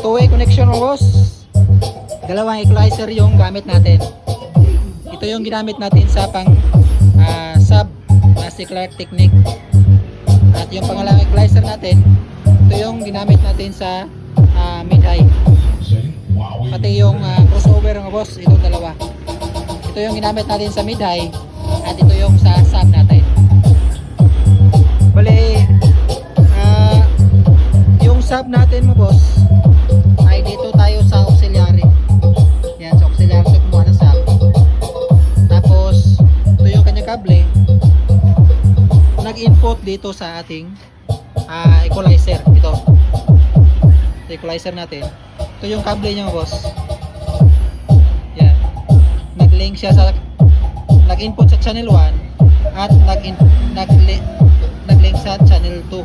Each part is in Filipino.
two-way connection mo boss. Dalawang equalizer yung gamit natin. Ito yung ginamit natin sa pang sub na si Clark Technique. At yung pangalawang equalizer natin, ito yung ginamit natin sa mid-high. Pati yung crossover mga boss, itong dalawa. Ito yung ginamit natin sa mid-high at ito yung sa sub natin. Bali, yung sub natin mga boss ay dito tayo sa auxiliary. Yan, sa auxiliary sa kumuha ng sub. Tapos ito yung kanyang kable, nag-input dito sa ating equalizer. Ito equalizer natin, ito yung kable niya mga boss. Yan, nag-link siya sa, nag-input sa channel 1 at nag-link sa channel 2.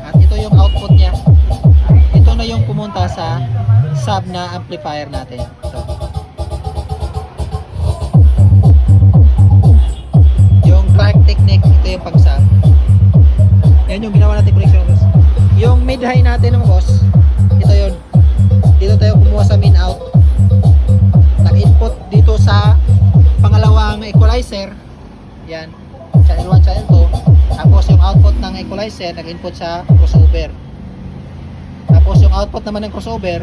At ito yung output niya. Ito na yung pumunta sa sub na amplifier natin. Ito. Yung Clark Technique, ito yung pag-sub. Yan yung ginawa natin connection boss. Yung mid-high natin mga boss, ito yun. Dito tayo kumuha sa min out. Nag-input dito sa pangalawang equalizer. Yan. Channel 1, channel 2. Tapos yung output ng equalizer nag-input sa crossover. Tapos yung output naman ng crossover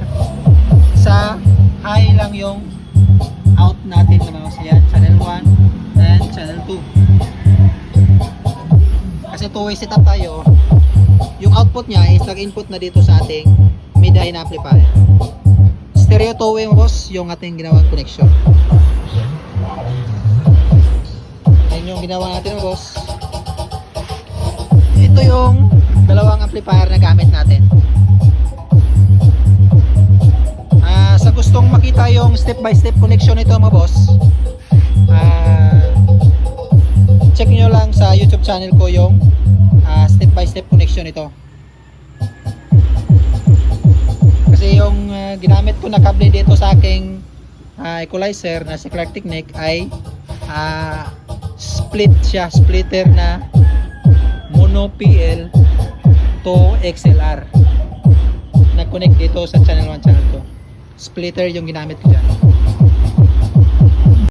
sa high lang yung out natin naman siya, channel 1 and channel 2. Kasi two-way setup tayo. Yung output niya is nag-input na dito sa ating mid-high na amplifier. Stereo two-way boss yung ating ginawang connection. Yan yung ginawa natin boss. Ito yung dalawang amplifier na gamit natin. Sa gustong makita yung step by step connection nito mga boss, check nyo lang sa YouTube channel ko yung step by step connection nito. Kasi yung ginamit ko na kable dito sa aking equalizer na si Clark Technique ay split siya, splitter na mono PL to XLR. Nag-connect dito sa channel 1, channel 2. Splitter yung ginamit ko dyan.